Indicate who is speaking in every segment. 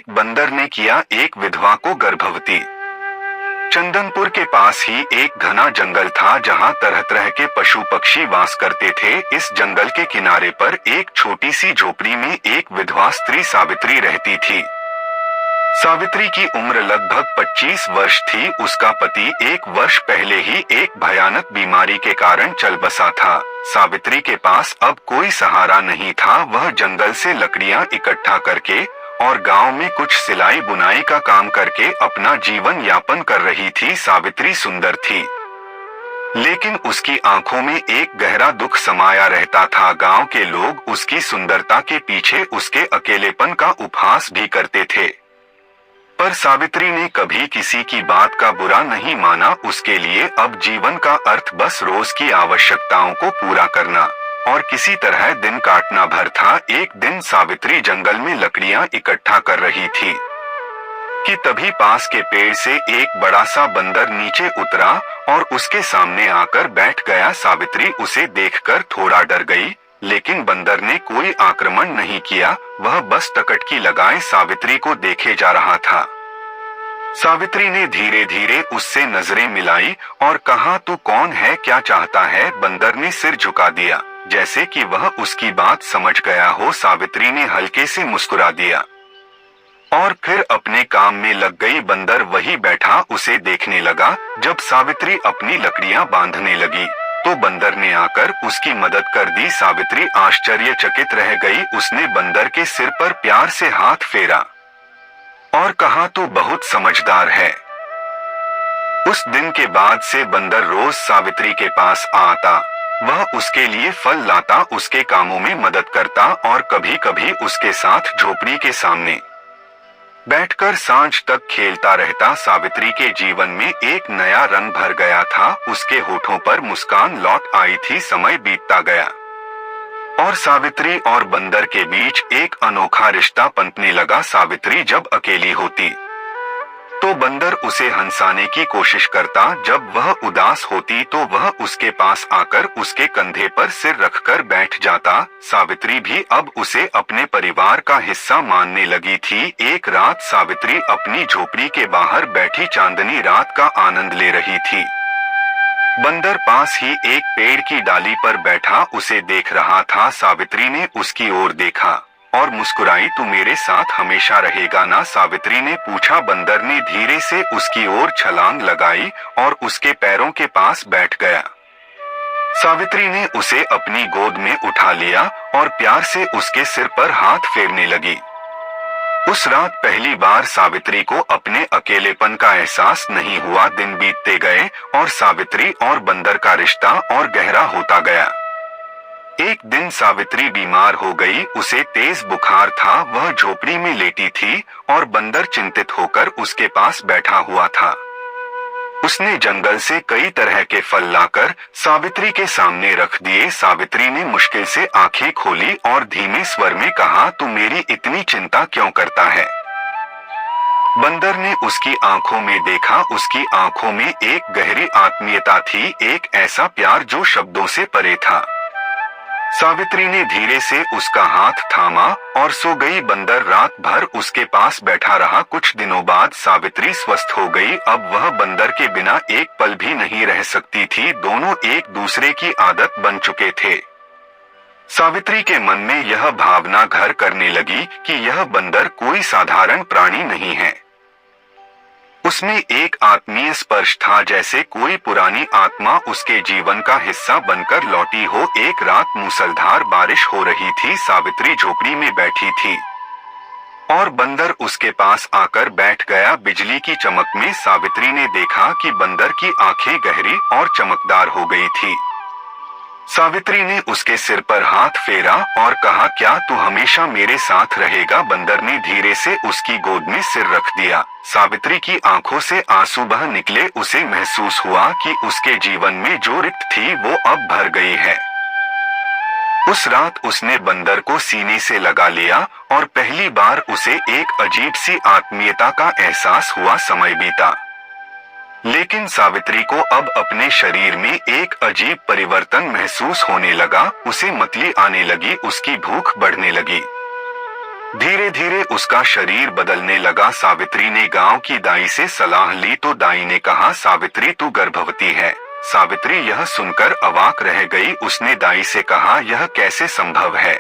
Speaker 1: एक बंदर ने किया एक विधवा को गर्भवती। चंदनपुर के पास ही एक घना जंगल था जहां तरह तरह के पशु पक्षी वास करते थे। इस जंगल के किनारे पर एक छोटी सी झोपड़ी में एक विधवा स्त्री सावित्री रहती थी। सावित्री की उम्र लगभग 25 वर्ष थी। उसका पति 1 वर्ष पहले ही एक भयानक बीमारी के कारण चल बसा था। सावित्री के पास अब कोई सहारा नहीं था। वह जंगल से लकड़ियां इकट्ठा करके और गांव में कुछ सिलाई बुनाई का काम करके अपना जीवन यापन कर रही थी। सावित्री सुंदर थी, लेकिन उसकी आंखों में एक गहरा दुख समाया रहता था। गांव के लोग उसकी सुंदरता के पीछे उसके अकेलेपन का उपहास भी करते थे, पर सावित्री ने कभी किसी की बात का बुरा नहीं माना। उसके लिए अब जीवन का अर्थ बस रोज की आवश्यकताओं को पूरा करना और किसी तरह दिन काटना भर था। एक दिन सावित्री जंगल में लकड़ियां इकट्ठा कर रही थी कि तभी पास के पेड़ से एक बड़ा सा बंदर नीचे उतरा और उसके सामने आकर बैठ गया। सावित्री उसे देखकर थोड़ा डर गई, लेकिन बंदर ने कोई आक्रमण नहीं किया। वह बस टकटकी लगाए सावित्री को देखे जा रहा था। सावित्री ने धीरे धीरे उससे नजरें मिलाई और कहा, तू कौन है, क्या चाहता है? बंदर ने सिर झुका दिया, जैसे कि वह उसकी बात समझ गया हो। सावित्री ने हल्के से मुस्कुरा दिया और फिर अपने काम में लग गई। बंदर वही बैठा उसे देखने लगा। जब सावित्री अपनी लकड़ियां बांधने लगी तो बंदर ने आकर उसकी मदद कर दी। सावित्री आश्चर्यचकित रह गई। उसने बंदर के सिर पर प्यार से हाथ फेरा और कहा, तू बहुत समझदार है। उस दिन के बाद से बंदर रोज सावित्री के पास आता। वह उसके लिए फल लाता, उसके कामों में मदद करता और कभी कभी उसके साथ झोपड़ी के सामने बैठकर सांझ तक खेलता रहता। सावित्री के जीवन में एक नया रंग भर गया था। उसके होठों पर मुस्कान लौट आई थी। समय बीतता गया और सावित्री और बंदर के बीच एक अनोखा रिश्ता पनपने लगा। सावित्री जब अकेली होती तो बंदर उसे हंसाने की कोशिश करता। जब वह उदास होती तो वह उसके पास आकर उसके कंधे पर सिर रखकर बैठ जाता। सावित्री भी अब उसे अपने परिवार का हिस्सा मानने लगी थी। एक रात सावित्री अपनी झोपड़ी के बाहर बैठी चांदनी रात का आनंद ले रही थी। बंदर पास ही एक पेड़ की डाली पर बैठा उसे देख रहा था। सावित्री ने उसकी ओर देखा और मुस्कुराई, तू मेरे साथ हमेशा रहेगा ना? सावित्री ने पूछा। बंदर ने धीरे से उसकी ओर छलांग लगाई और उसके पैरों के पास बैठ गया। सावित्री ने उसे अपनी गोद में उठा लिया और प्यार से उसके सिर पर हाथ फेरने लगी। उस रात पहली बार सावित्री को अपने अकेलेपन का एहसास नहीं हुआ। दिन बीतते गए और सावित्री और बंदर का रिश्ता और गहरा होता गया। एक दिन सावित्री बीमार हो गई। उसे तेज बुखार था। वह झोपड़ी में लेटी थी और बंदर चिंतित होकर उसके पास बैठा हुआ था। उसने जंगल से कई तरह के फल लाकर सावित्री के सामने रख दिए। सावित्री ने मुश्किल से आंखें खोली और धीमे स्वर में कहा, तू मेरी इतनी चिंता क्यों करता है? बंदर ने उसकी आंखों में देखा। उसकी आंखों में एक गहरी आत्मीयता थी, एक ऐसा प्यार जो शब्दों से परे था। सावित्री ने धीरे से उसका हाथ थामा और सो गई। बंदर रात भर उसके पास बैठा रहा। कुछ दिनों बाद सावित्री स्वस्थ हो गई। अब वह बंदर के बिना एक पल भी नहीं रह सकती थी। दोनों एक दूसरे की आदत बन चुके थे। सावित्री के मन में यह भावना घर करने लगी कि यह बंदर कोई साधारण प्राणी नहीं है। उसमें एक आत्मीय स्पर्श था, जैसे कोई पुरानी आत्मा उसके जीवन का हिस्सा बनकर लौटी हो। एक रात मूसलाधार बारिश हो रही थी। सावित्री झोपड़ी में बैठी थी और बंदर उसके पास आकर बैठ गया। बिजली की चमक में सावित्री ने देखा कि बंदर की आंखें गहरी और चमकदार हो गई थी। सावित्री ने उसके सिर पर हाथ फेरा और कहा, क्या तू हमेशा मेरे साथ रहेगा? बंदर ने धीरे से उसकी गोद में सिर रख दिया। सावित्री की आंखों से आंसू बह निकले। उसे महसूस हुआ कि उसके जीवन में जो रिक्त थी वो अब भर गई है। उस रात उसने बंदर को सीने से लगा लिया और पहली बार उसे एक अजीब सी आत्मीयता का एहसास हुआ। समय बीता, लेकिन सावित्री को अब अपने शरीर में एक अजीब परिवर्तन महसूस होने लगा। उसे मतली आने लगी, उसकी भूख बढ़ने लगी धीरे धीरे उसका शरीर बदलने लगा। सावित्री ने गांव की दाई से सलाह ली तो दाई ने कहा, सावित्री तू गर्भवती है। सावित्री यह सुनकर अवाक रह गई। उसने दाई से कहा, यह कैसे संभव है?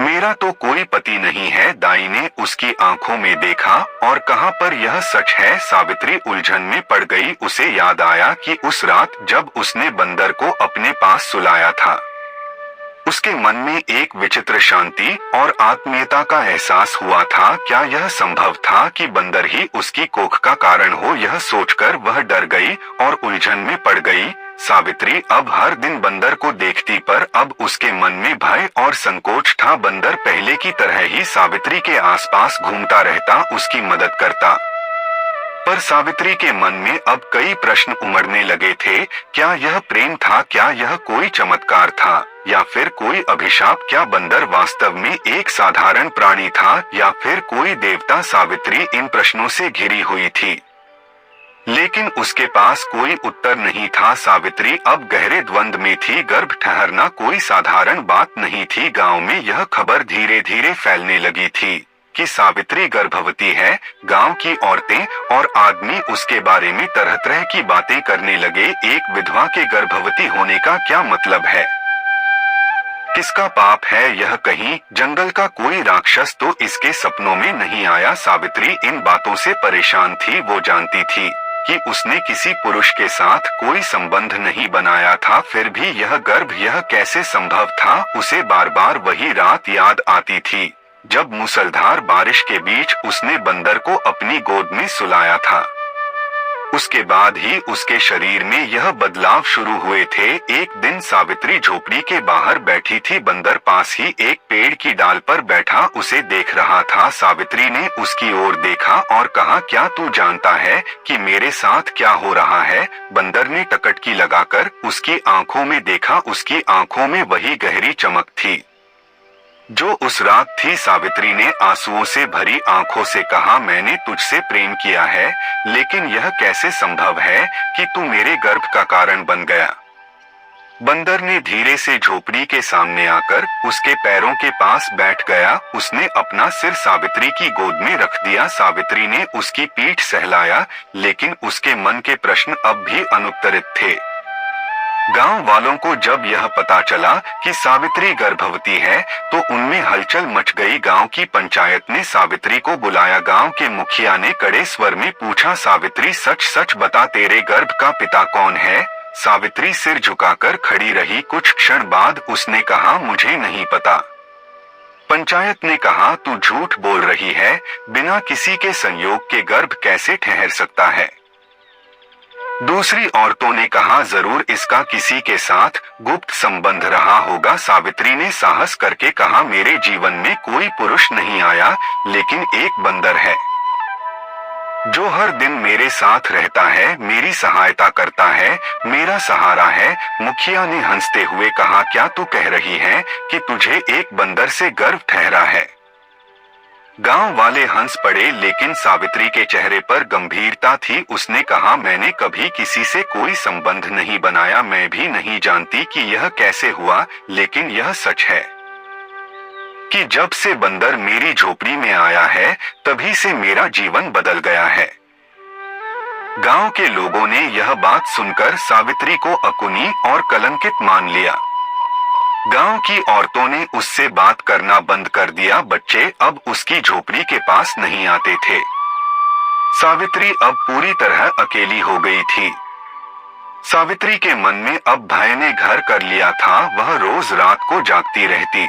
Speaker 1: मेरा तो कोई पति नहीं है। दाई ने उसकी आंखों में देखा और कहा, पर यह सच है। सावित्री उलझन में पड़ गई। उसे याद आया कि उस रात जब उसने बंदर को अपने पास सुलाया था, उसके मन में एक विचित्र शांति और आत्मीयता का एहसास हुआ था। क्या यह संभव था कि बंदर ही उसकी कोख का कारण हो? यह सोचकर वह डर गई और उलझन में पड़ गई। सावित्री अब हर दिन बंदर को देखती, पर अब उसके मन में भय और संकोच था। बंदर पहले की तरह ही सावित्री के आसपास घूमता रहता, उसकी मदद करता, पर सावित्री के मन में अब कई प्रश्न उमड़ने लगे थे। क्या यह प्रेम था? क्या यह कोई चमत्कार था या फिर कोई अभिशाप? क्या बंदर वास्तव में एक साधारण प्राणी था या फिर कोई देवता? सावित्री इन प्रश्नों से घिरी हुई थी, लेकिन उसके पास कोई उत्तर नहीं था। सावित्री अब गहरे द्वंद्व में थी। गर्भ ठहरना कोई साधारण बात नहीं थी। गांव में यह खबर धीरे धीरे फैलने लगी थी कि सावित्री गर्भवती है। गांव की औरतें और आदमी उसके बारे में तरह तरह की बातें करने लगे। एक विधवा के गर्भवती होने का क्या मतलब है? किसका पाप है यह? कहीं जंगल का कोई राक्षस तो इसके सपनों में नहीं आया? सावित्री इन बातों से परेशान थी। वो जानती थी कि उसने किसी पुरुष के साथ कोई संबंध नहीं बनाया था, फिर भी यह गर्भ, यह कैसे संभव था? उसे बार बार वही रात याद आती थी जब मूसलधार बारिश के बीच उसने बंदर को अपनी गोद में सुलाया था। उसके बाद ही उसके शरीर में यह बदलाव शुरू हुए थे। एक दिन सावित्री झोपड़ी के बाहर बैठी थी। बंदर पास ही एक पेड़ की डाल पर बैठा उसे देख रहा था। सावित्री ने उसकी ओर देखा और कहा, क्या तू जानता है कि मेरे साथ क्या हो रहा है? बंदर ने टकटकी लगाकर उसकी आंखों में देखा। उसकी आंखों में वही गहरी चमक थी जो उस रात थी। सावित्री ने आंसुओं से भरी आंखों से कहा, मैंने तुझसे प्रेम किया है, लेकिन यह कैसे संभव है कि तू मेरे गर्भ का कारण बन गया? बंदर ने धीरे से झोपड़ी के सामने आकर उसके पैरों के पास बैठ गया। उसने अपना सिर सावित्री की गोद में रख दिया। सावित्री ने उसकी पीठ सहलाया, लेकिन उसके मन के प्रश्न अब भी अनुत्तरित थे। गांव वालों को जब यह पता चला कि सावित्री गर्भवती है तो उनमें हलचल मच गई। गांव की पंचायत ने सावित्री को बुलाया। गांव के मुखिया ने कड़े स्वर में पूछा, सावित्री सच सच बता, तेरे गर्भ का पिता कौन है? सावित्री सिर झुकाकर खड़ी रही। कुछ क्षण बाद उसने कहा, मुझे नहीं पता। पंचायत ने कहा, तू झूठ बोल रही है, बिना किसी के संयोग के गर्भ कैसे ठहर सकता है? दूसरी औरतों ने कहा, जरूर इसका किसी के साथ गुप्त संबंध रहा होगा। सावित्री ने साहस करके कहा, मेरे जीवन में कोई पुरुष नहीं आया, लेकिन एक बंदर है जो हर दिन मेरे साथ रहता है, मेरी सहायता करता है, मेरा सहारा है। मुखिया ने हंसते हुए कहा, क्या तू कह रही है कि तुझे एक बंदर से गर्भ ठहरा है? गांव वाले हंस पड़े, लेकिन सावित्री के चेहरे पर गंभीरता थी। उसने कहा, मैंने कभी किसी से कोई संबंध नहीं बनाया। मैं भी नहीं जानती कि यह कैसे हुआ, लेकिन यह सच है कि जब से बंदर मेरी झोपड़ी में आया है, तभी से मेरा जीवन बदल गया है। गांव के लोगों ने यह बात सुनकर सावित्री को अकुनी और कलंकित मान लिया। गांव की औरतों ने उससे बात करना बंद कर दिया। बच्चे अब उसकी झोपड़ी के पास नहीं आते थे। सावित्री अब पूरी तरह अकेली हो गई थी। सावित्री के मन में अब भय ने घर कर लिया था। वह रोज रात को जागती रहती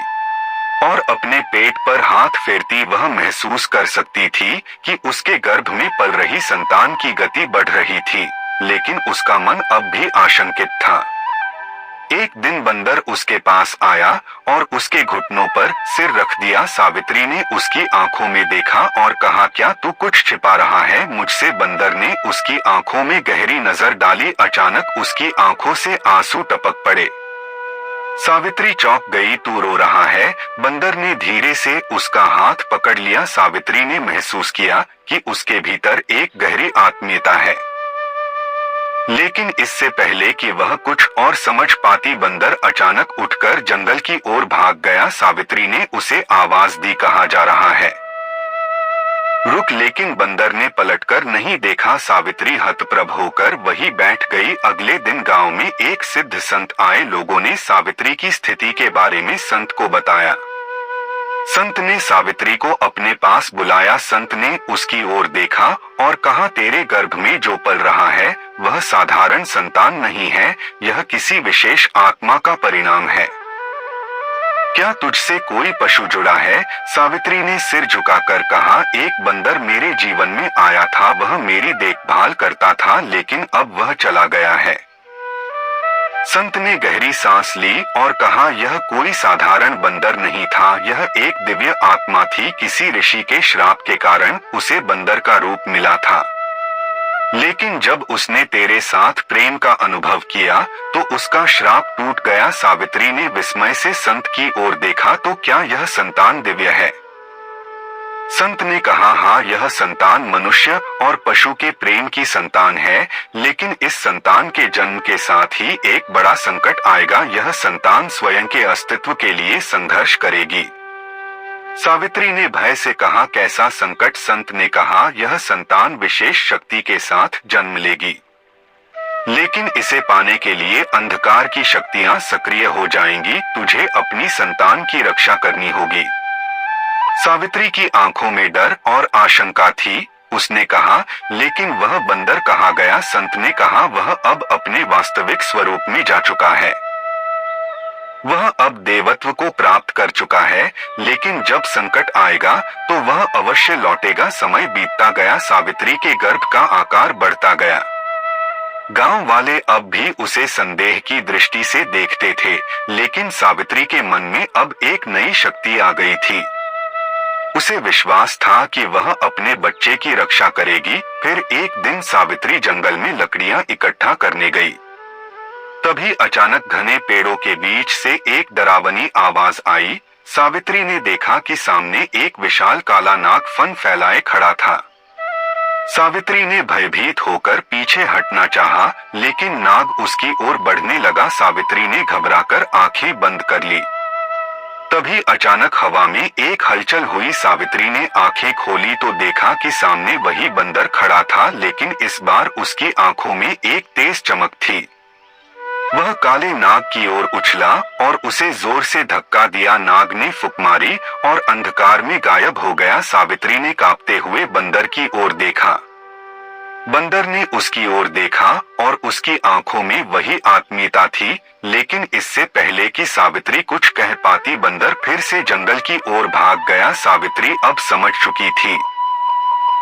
Speaker 1: और अपने पेट पर हाथ फेरती। वह महसूस कर सकती थी कि उसके गर्भ में पल रही संतान की गति बढ़ रही थी, लेकिन उसका मन अब भी आशंकित था। एक दिन बंदर उसके पास आया और उसके घुटनों पर सिर रख दिया। सावित्री ने उसकी आंखों में देखा और कहा, क्या तू कुछ छिपा रहा है मुझसे? बंदर ने उसकी आंखों में गहरी नजर डाली। अचानक उसकी आंखों से आंसू टपक पड़े। सावित्री चौंक गई। तू रो रहा है? बंदर ने धीरे से उसका हाथ पकड़ लिया। सावित्री ने महसूस किया कि उसके भीतर एक गहरी आत्मीयता है। लेकिन इससे पहले कि वह कुछ और समझ पाती बंदर अचानक उठकर जंगल की ओर भाग गया। सावित्री ने उसे आवाज दी, कहा जा रहा है रुक, लेकिन बंदर ने पलटकर नहीं देखा। सावित्री हतप्रभ होकर वहीं बैठ गई। अगले दिन गांव में एक सिद्ध संत आए। लोगों ने सावित्री की स्थिति के बारे में संत को बताया। संत ने सावित्री को अपने पास बुलाया। संत ने उसकी ओर देखा और कहा, तेरे गर्भ में जो पल रहा है वह साधारण संतान नहीं है, यह किसी विशेष आत्मा का परिणाम है। क्या तुझसे कोई पशु जुड़ा है? सावित्री ने सिर झुकाकर कहा, एक बंदर मेरे जीवन में आया था, वह मेरी देखभाल करता था, लेकिन अब वह चला गया है। संत ने गहरी सांस ली और कहा, यह कोई साधारण बंदर नहीं था, यह एक दिव्य आत्मा थी। किसी ऋषि के श्राप के कारण उसे बंदर का रूप मिला था, लेकिन जब उसने तेरे साथ प्रेम का अनुभव किया तो उसका श्राप टूट गया। सावित्री ने विस्मय से संत की ओर देखा, तो क्या यह संतान दिव्य है? संत ने कहा, हाँ, यह संतान मनुष्य और पशु के प्रेम की संतान है, लेकिन इस संतान के जन्म के साथ ही एक बड़ा संकट आएगा। यह संतान स्वयं के अस्तित्व के लिए संघर्ष करेगी। सावित्री ने भय से कहा, कैसा संकट? संत ने कहा, यह संतान विशेष शक्ति के साथ जन्म लेगी, लेकिन इसे पाने के लिए अंधकार की शक्तियां सक्रिय हो जाएंगी। तुझे अपनी संतान की रक्षा करनी होगी। सावित्री की आंखों में डर और आशंका थी। उसने कहा, लेकिन वह बंदर कहाँ गया? संत ने कहा, वह अब अपने वास्तविक स्वरूप में जा चुका है। वह अब देवत्व को प्राप्त कर चुका है, लेकिन जब संकट आएगा तो वह अवश्य लौटेगा। समय बीतता गया, सावित्री के गर्भ का आकार बढ़ता गया। गांव वाले अब भी उसे संदेह की दृष्टि से देखते थे, लेकिन सावित्री के मन में अब एक नई शक्ति आ गई थी। उसे विश्वास था कि वह अपने बच्चे की रक्षा करेगी। फिर एक दिन सावित्री जंगल में लकड़ियां इकट्ठा करने गई। तभी अचानक घने पेड़ों के बीच से एक डरावनी आवाज आई। सावित्री ने देखा कि सामने एक विशाल काला नाग फन फैलाए खड़ा था। सावित्री ने भयभीत होकर पीछे हटना चाहा, लेकिन नाग उसकी ओर बढ़ने लगा। सावित्री ने घबराकर आंखें बंद कर ली। तभी अचानक हवा में एक हलचल हुई। सावित्री ने आंखें खोली तो देखा कि सामने वही बंदर खड़ा था, लेकिन इस बार उसकी आंखों में एक तेज चमक थी। वह काले नाग की ओर उछला और उसे जोर से धक्का दिया। नाग ने फूंक मारी और अंधकार में गायब हो गया। सावित्री ने कांपते हुए बंदर की ओर देखा। बंदर ने उसकी ओर देखा और उसकी आंखों में वही आत्मीयता थी, लेकिन इससे पहले कि सावित्री कुछ कह पाती बंदर फिर से जंगल की ओर भाग गया। सावित्री अब समझ चुकी थी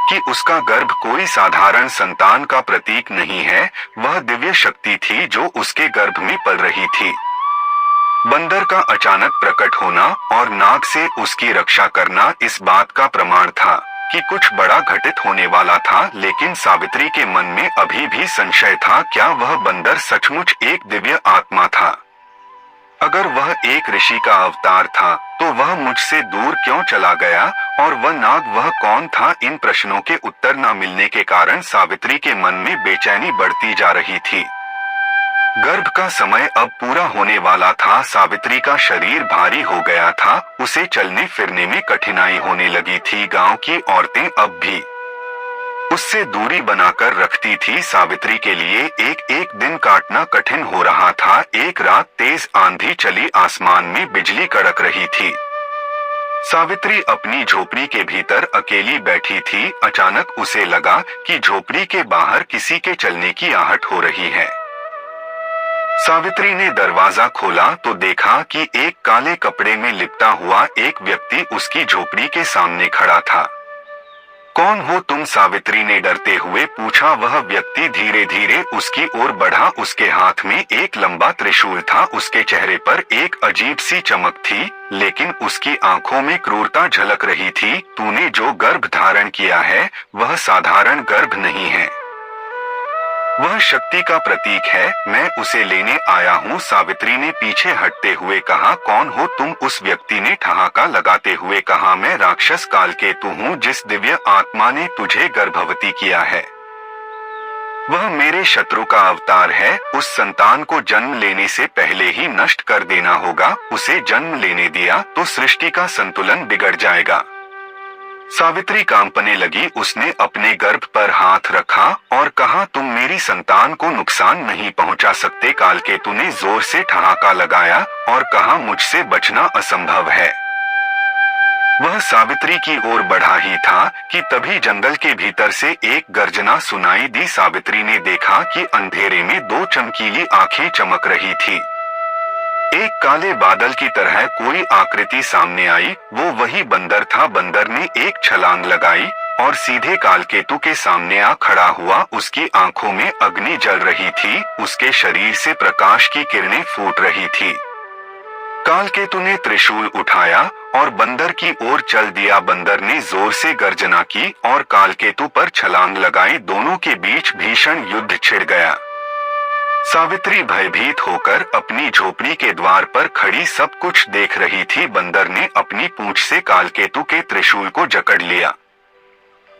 Speaker 1: कि उसका गर्भ कोई साधारण संतान का प्रतीक नहीं है, वह दिव्य शक्ति थी जो उसके गर्भ में पल रही थी। बंदर का अचानक प्रकट होना और नाग से उसकी रक्षा करना इस बात का प्रमाण था कि कुछ बड़ा घटित होने वाला था, लेकिन सावित्री के मन में अभी भी संशय था। क्या वह बंदर सचमुच एक दिव्य आत्मा था? अगर वह एक ऋषि का अवतार था तो वह मुझसे दूर क्यों चला गया? और वह नाग, वह कौन था? इन प्रश्नों के उत्तर न मिलने के कारण सावित्री के मन में बेचैनी बढ़ती जा रही थी। गर्भ का समय अब पूरा होने वाला था। सावित्री का शरीर भारी हो गया था, उसे चलने फिरने में कठिनाई होने लगी थी। गांव की औरतें अब भी उससे दूरी बनाकर रखती थी। सावित्री के लिए एक एक दिन काटना कठिन हो रहा था। एक रात तेज आंधी चली, आसमान में बिजली कड़क रही थी। सावित्री अपनी झोपड़ी के भीतर अकेली बैठी थी। अचानक उसे लगा कि झोपड़ी के बाहर किसी के चलने की आहट हो रही है। सावित्री ने दरवाजा खोला तो देखा कि एक काले कपड़े में लिपटा हुआ एक व्यक्ति उसकी झोपड़ी के सामने खड़ा था। कौन हो तुम? सावित्री ने डरते हुए पूछा। वह व्यक्ति धीरे धीरे उसकी ओर बढ़ा। उसके हाथ में एक लंबा त्रिशूल था। उसके चेहरे पर एक अजीब सी चमक थी, लेकिन उसकी आंखों में क्रूरता झलक रही थी। तूने जो गर्भ धारण किया है वह साधारण गर्भ नहीं है, वह शक्ति का प्रतीक है। मैं उसे लेने आया हूँ। सावित्री ने पीछे हटते हुए कहा। कौन हो तुम? उस व्यक्ति ने ठहाका लगाते हुए कहा, मैं राक्षस कालकेतु हूँ, जिस दिव्य आत्मा ने तुझे गर्भवती किया है। वह मेरे शत्रु का अवतार है, उस संतान को जन्म लेने से पहले ही नष्ट कर देना होगा। उसे जन्म लेने दिया तो सृष्टि का संतुलन बिगड़ जाएगा। सावित्री कांपने लगी। उसने अपने गर्भ पर हाथ रखा और कहा, तुम मेरी संतान को नुकसान नहीं पहुंचा सकते। कालकेतु ने जोर से ठहाका लगाया और कहा, मुझसे बचना असंभव है। वह सावित्री की ओर बढ़ा ही था कि तभी जंगल के भीतर से एक गर्जना सुनाई दी। सावित्री ने देखा कि अंधेरे में दो चमकीली आंखें चमक रही थी। एक काले बादल की तरह कोई आकृति सामने आई। वो वही बंदर था। बंदर ने एक छलांग लगाई और सीधे कालकेतु के सामने आ खड़ा हुआ। उसकी आंखों में अग्नि जल रही थी, उसके शरीर से प्रकाश की किरणें फूट रही थी। कालकेतु ने त्रिशूल उठाया और बंदर की ओर चल दिया। बंदर ने जोर से गर्जना की और कालकेतु पर छलांग लगाई। दोनों के बीच भीषण युद्ध छिड़ गया। सावित्री भयभीत होकर अपनी झोपड़ी के द्वार पर खड़ी सब कुछ देख रही थी। बंदर ने अपनी पूंछ से कालकेतु के त्रिशूल को जकड़ लिया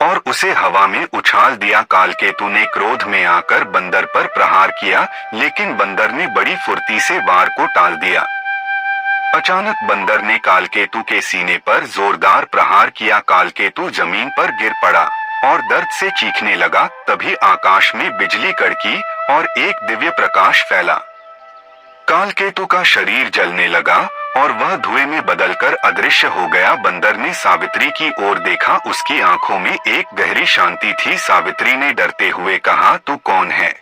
Speaker 1: और उसे हवा में उछाल दिया। कालकेतु ने क्रोध में आकर बंदर पर प्रहार किया, लेकिन बंदर ने बड़ी फुर्ती से वार को टाल दिया। अचानक बंदर ने कालकेतु के सीने पर जोरदार प्रहार किया। कालकेतु जमीन पर गिर पड़ा और दर्द से चीखने लगा। तभी आकाश में बिजली कड़की और एक दिव्य प्रकाश फैला। कालकेतु का शरीर जलने लगा और वह धुएं में बदलकर अदृश्य हो गया। बंदर ने सावित्री की ओर देखा। उसकी आंखों में एक गहरी शांति थी। सावित्री ने डरते हुए कहा, तू कौन है?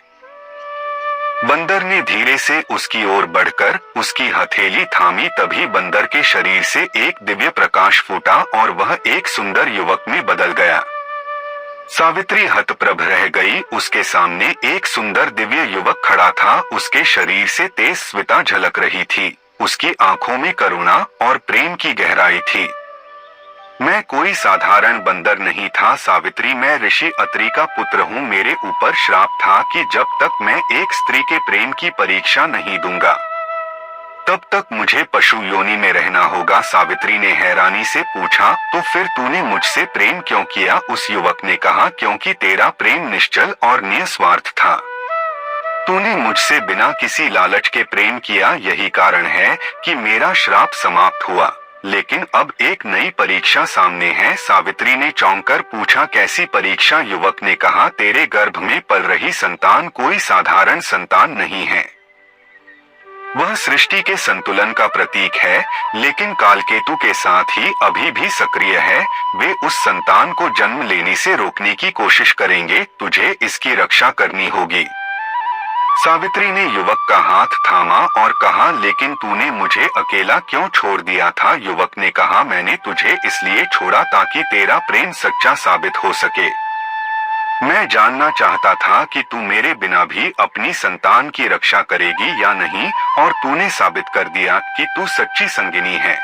Speaker 1: बंदर ने धीरे से उसकी ओर बढ़कर उसकी हथेली थामी। तभी बंदर के शरीर से एक दिव्य प्रकाश फूटा और वह एक सुंदर युवक में बदल गया। सावित्री हतप्रभ रह गई। उसके सामने एक सुंदर दिव्य युवक खड़ा था। उसके शरीर से तेज स्विता झलक रही थी। उसकी आंखों में करुणा और प्रेम की गहराई थी। मैं कोई साधारण बंदर नहीं था सावित्री, मैं ऋषि अत्रि का पुत्र हूँ। मेरे ऊपर श्राप था कि जब तक मैं एक स्त्री के प्रेम की परीक्षा नहीं दूंगा तब तक मुझे पशु योनि में रहना होगा। सावित्री ने हैरानी से पूछा, तो फिर तूने मुझसे प्रेम क्यों किया? उस युवक ने कहा, क्योंकि तेरा प्रेम निश्चल और निस्वार्थ था। तूने मुझसे बिना किसी लालच के प्रेम किया, यही कारण है कि मेरा श्राप समाप्त हुआ। लेकिन अब एक नई परीक्षा सामने है। सावित्री ने चौंककर पूछा, कैसी परीक्षा? युवक ने कहा, तेरे गर्भ में पल रही संतान कोई साधारण संतान नहीं है। वह सृष्टि के संतुलन का प्रतीक है, लेकिन कालकेतु के साथ ही अभी भी सक्रिय है। वे उस संतान को जन्म लेने से रोकने की कोशिश करेंगे। तुझे इसकी रक्षा करनी होगी। सावित्री ने युवक का हाथ थामा और कहा, लेकिन तूने मुझे अकेला क्यों छोड़ दिया था? युवक ने कहा, मैंने तुझे इसलिए छोड़ा ताकि तेरा प्रेम सच्चा साबित हो सके। मैं जानना चाहता था कि तू मेरे बिना भी अपनी संतान की रक्षा करेगी या नहीं, और तूने साबित कर दिया कि तू सच्ची संगिनी है।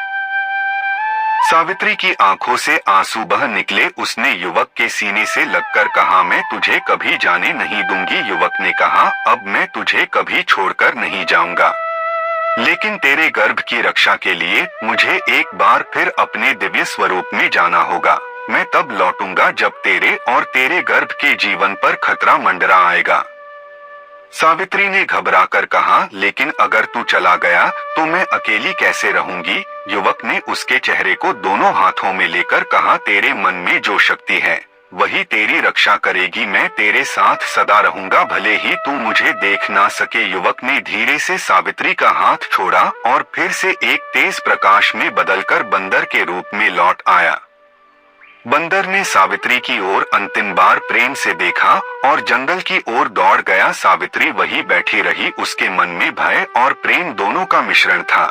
Speaker 1: सावित्री की आंखों से आंसू बह निकले। उसने युवक के सीने से लगकर कहा, मैं तुझे कभी जाने नहीं दूंगी। युवक ने कहा, अब मैं तुझे कभी छोड़कर नहीं जाऊंगा, लेकिन तेरे गर्भ की रक्षा के लिए मुझे एक बार फिर अपने दिव्य स्वरूप में जाना होगा। मैं तब लौटूंगा जब तेरे और तेरे गर्भ के जीवन पर खतरा मंडरा आएगा। सावित्री ने घबराकर कहा, लेकिन अगर तू चला गया तो मैं अकेली कैसे रहूंगी? युवक ने उसके चेहरे को दोनों हाथों में लेकर कहा, तेरे मन में जो शक्ति है वही तेरी रक्षा करेगी। मैं तेरे साथ सदा रहूंगा, भले ही तू मुझे देख ना सके। युवक ने धीरे से सावित्री का हाथ छोड़ा और फिर से एक तेज प्रकाश में बदलकर बंदर के रूप में लौट आया। बंदर ने सावित्री की ओर अंतिम बार प्रेम से देखा और जंगल की ओर दौड़ गया। सावित्री वहीं बैठी रही। उसके मन में भय और प्रेम दोनों का मिश्रण था।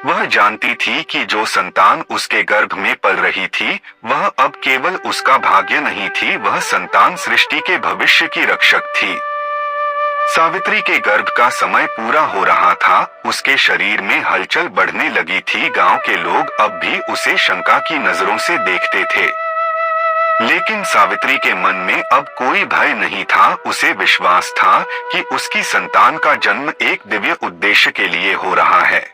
Speaker 1: वह जानती थी कि जो संतान उसके गर्भ में पल रही थी, वह अब केवल उसका भाग्य नहीं थी, वह संतान सृष्टि के भविष्य की रक्षक थी। सावित्री के गर्भ का समय पूरा हो रहा था। उसके शरीर में हलचल बढ़ने लगी थी। गांव के लोग अब भी उसे शंका की नजरों से देखते थे, लेकिन सावित्री के मन में अब कोई भय नहीं था। उसे विश्वास था कि उसकी संतान का जन्म एक दिव्य उद्देश्य के लिए हो रहा है।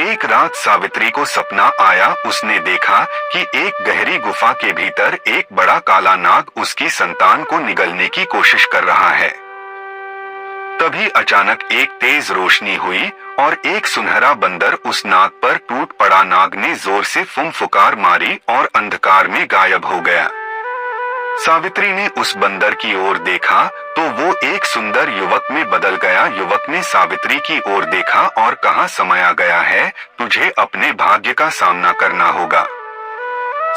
Speaker 1: एक रात सावित्री को सपना आया। उसने देखा कि एक गहरी गुफा के भीतर एक बड़ा काला नाग उसकी संतान को निगलने की कोशिश कर रहा है। तभी अचानक एक तेज रोशनी हुई और एक सुनहरा बंदर उस नाग पर टूट पड़ा। नाग ने जोर से फुंफुकार मारी और अंधकार में गायब हो गया। सावित्री ने उस बंदर की ओर देखा तो वो एक सुंदर युवक में बदल गया। युवक ने सावित्री की ओर देखा और कहा, समय आ गया है, तुझे अपने भाग्य का सामना करना होगा।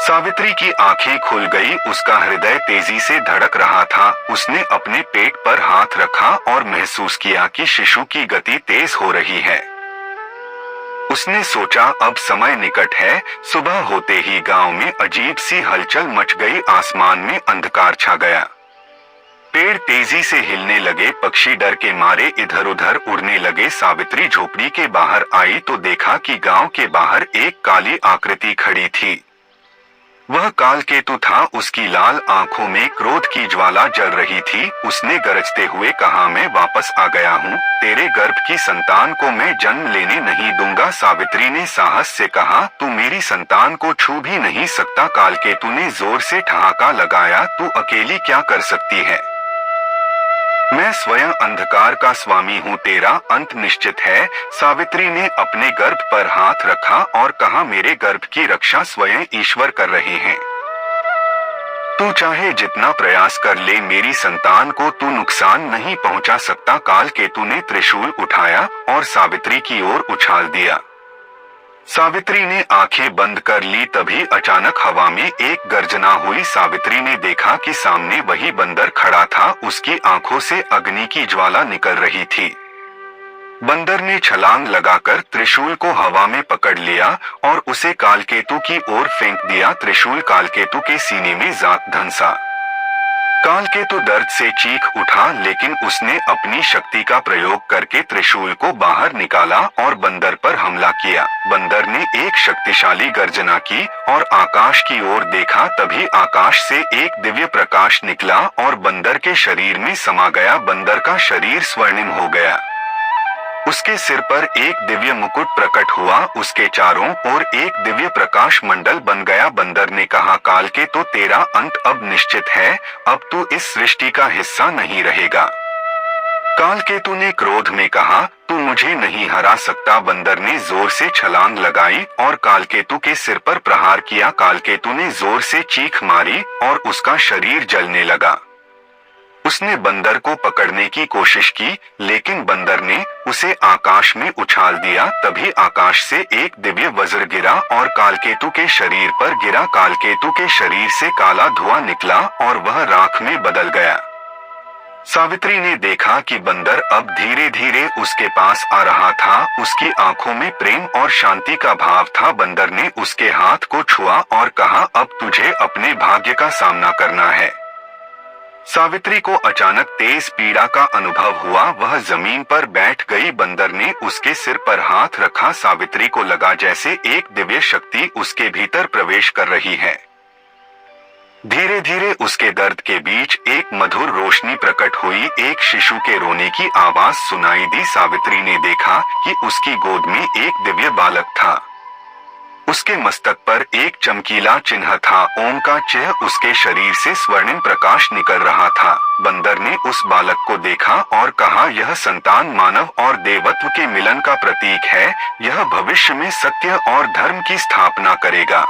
Speaker 1: सावित्री की आंखें खुल गई, उसका हृदय तेजी से धड़क रहा था। उसने अपने पेट पर हाथ रखा और महसूस किया कि शिशु की गति तेज हो रही है। उसने सोचा अब समय निकट है। सुबह होते ही गांव में अजीब सी हलचल मच गई। आसमान में अंधकार छा गया। पेड़ तेजी से हिलने लगे, पक्षी डर के मारे इधर उधर उड़ने लगे। सावित्री झोपड़ी के बाहर आई तो देखा कि गांव के बाहर एक काली आकृति खड़ी थी। वह कालकेतु था। उसकी लाल आंखों में क्रोध की ज्वाला जल रही थी। उसने गरजते हुए कहा, मैं वापस आ गया हूँ, तेरे गर्भ की संतान को मैं जन्म लेने नहीं दूंगा। सावित्री ने साहस से कहा, तू मेरी संतान को छू भी नहीं सकता। कालकेतु ने जोर से ठहाका लगाया, तू अकेली क्या कर सकती है? मैं स्वयं अंधकार का स्वामी हूँ, तेरा अंत निश्चित है। सावित्री ने अपने गर्भ पर हाथ रखा और कहा, मेरे गर्भ की रक्षा स्वयं ईश्वर कर रहे हैं। तू चाहे जितना प्रयास कर ले, मेरी संतान को तू नुकसान नहीं पहुंचा सकता। कालकेतु ने त्रिशूल उठाया और सावित्री की ओर उछाल दिया। सावित्री ने आंखें बंद कर ली। तभी अचानक हवा में एक गर्जना हुई। सावित्री ने देखा कि सामने वही बंदर खड़ा था। उसकी आंखों से अग्नि की ज्वाला निकल रही थी। बंदर ने छलांग लगाकर त्रिशूल को हवा में पकड़ लिया और उसे कालकेतु की ओर फेंक दिया। त्रिशूल कालकेतु के सीने में जा धंसा। कालकेतु दर्द से चीख उठा, लेकिन उसने अपनी शक्ति का प्रयोग करके त्रिशूल को बाहर निकाला और बंदर पर हमला किया। बंदर ने एक शक्तिशाली गर्जना की और आकाश की ओर देखा। तभी आकाश से एक दिव्य प्रकाश निकला और बंदर के शरीर में समा गया। बंदर का शरीर स्वर्णिम हो गया। उसके सिर पर एक दिव्य मुकुट प्रकट हुआ। उसके चारों ओर एक दिव्य प्रकाश मंडल बन गया। बंदर ने कहा, कालकेतु तेरा अंत अब निश्चित है, अब तू इस सृष्टि का हिस्सा नहीं रहेगा। कालकेतु ने क्रोध में कहा, तू मुझे नहीं हरा सकता। बंदर ने जोर से छलांग लगाई और कालकेतु के सिर पर प्रहार किया। कालकेतु ने जोर से चीख मारी और उसका शरीर जलने लगा। उसने बंदर को पकड़ने की कोशिश की, लेकिन बंदर ने उसे आकाश में उछाल दिया। तभी आकाश से एक दिव्य वज्र गिरा और कालकेतु के शरीर पर गिरा। कालकेतु के शरीर से काला धुआं निकला और वह राख में बदल गया। सावित्री ने देखा कि बंदर अब धीरे धीरे उसके पास आ रहा था। उसकी आंखों में प्रेम और शांति का भाव था। बंदर ने उसके हाथ को छुआ और कहा, अब तुझे अपने भाग्य का सामना करना है। सावित्री को अचानक तेज पीड़ा का अनुभव हुआ। वह जमीन पर बैठ गई। बंदर ने उसके सिर पर हाथ रखा। सावित्री को लगा जैसे एक दिव्य शक्ति उसके भीतर प्रवेश कर रही है। धीरे धीरे उसके दर्द के बीच एक मधुर रोशनी प्रकट हुई। एक शिशु के रोने की आवाज सुनाई दी। सावित्री ने देखा कि उसकी गोद में एक दिव्य बालक था। उसके मस्तक पर एक चमकीला चिन्ह था। ओम का चिन्ह। उसके शरीर से स्वर्णिम प्रकाश निकल रहा था। बंदर ने उस बालक को देखा और कहा, यह संतान मानव और देवत्व के मिलन का प्रतीक है। यह भविष्य में सत्य और धर्म की स्थापना करेगा।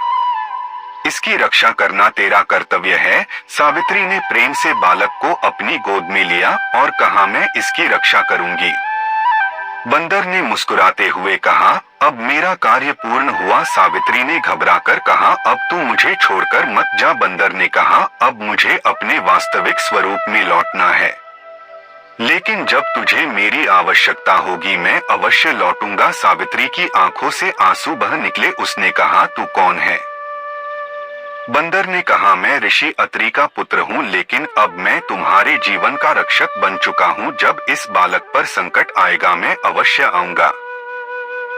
Speaker 1: इसकी रक्षा करना तेरा कर्तव्य है। सावित्री ने प्रेम से बालक को अपनी गोद में लिया और कहा, मैं इसकी रक्षा करूंगी। बंदर ने मुस्कुराते हुए कहा, अब मेरा कार्य पूर्ण हुआ। सावित्री ने घबराकर कहा, अब तू मुझे छोड़कर मत जा। बंदर ने कहा, अब मुझे अपने वास्तविक स्वरूप में लौटना है, लेकिन जब तुझे मेरी आवश्यकता होगी मैं अवश्य लौटूंगा। सावित्री की आंखों से आंसू बह निकले। उसने कहा, तू कौन है? बंदर ने कहा, मैं ऋषि अत्रि का पुत्र हूँ, लेकिन अब मैं तुम्हारे जीवन का रक्षक बन चुका हूँ। जब इस बालक पर संकट आएगा मैं अवश्य आऊंगा।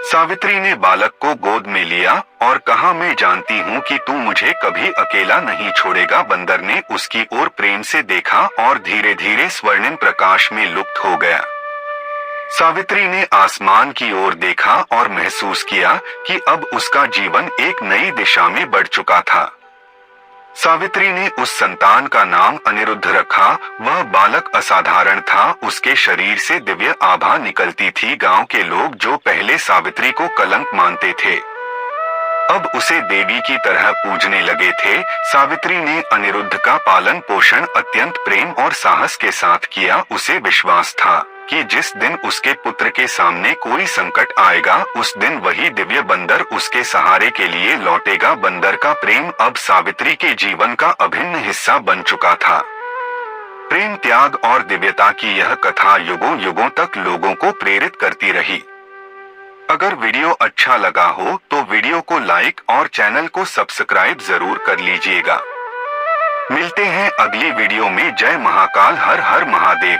Speaker 1: सावित्री ने बालक को गोद में लिया और कहा, मैं जानती हूँ कि तू मुझे कभी अकेला नहीं छोड़ेगा। बंदर ने उसकी ओर प्रेम से देखा और धीरे धीरे स्वर्णिम प्रकाश में लुप्त हो गया। सावित्री ने आसमान की ओर देखा और महसूस किया कि अब उसका जीवन एक नई दिशा में बढ़ चुका था। सावित्री ने उस संतान का नाम अनिरुद्ध रखा। वह बालक असाधारण था, उसके शरीर से दिव्य आभा निकलती थी। गांव के लोग जो पहले सावित्री को कलंक मानते थे, अब उसे देवी की तरह पूजने लगे थे। सावित्री ने अनिरुद्ध का पालन पोषण अत्यंत प्रेम और साहस के साथ किया। उसे विश्वास था कि जिस दिन उसके पुत्र के सामने कोई संकट आएगा, उस दिन वही दिव्य बंदर उसके सहारे के लिए लौटेगा। बंदर का प्रेम अब सावित्री के जीवन का अभिन्न हिस्सा बन चुका था। प्रेम, त्याग और दिव्यता की यह कथा युगों युगों तक लोगों को प्रेरित करती रही। अगर वीडियो अच्छा लगा हो तो वीडियो को लाइक और चैनल को सब्सक्राइब जरूर कर लीजिएगा। मिलते हैं अगली वीडियो में। जय महाकाल, हर हर महादेव।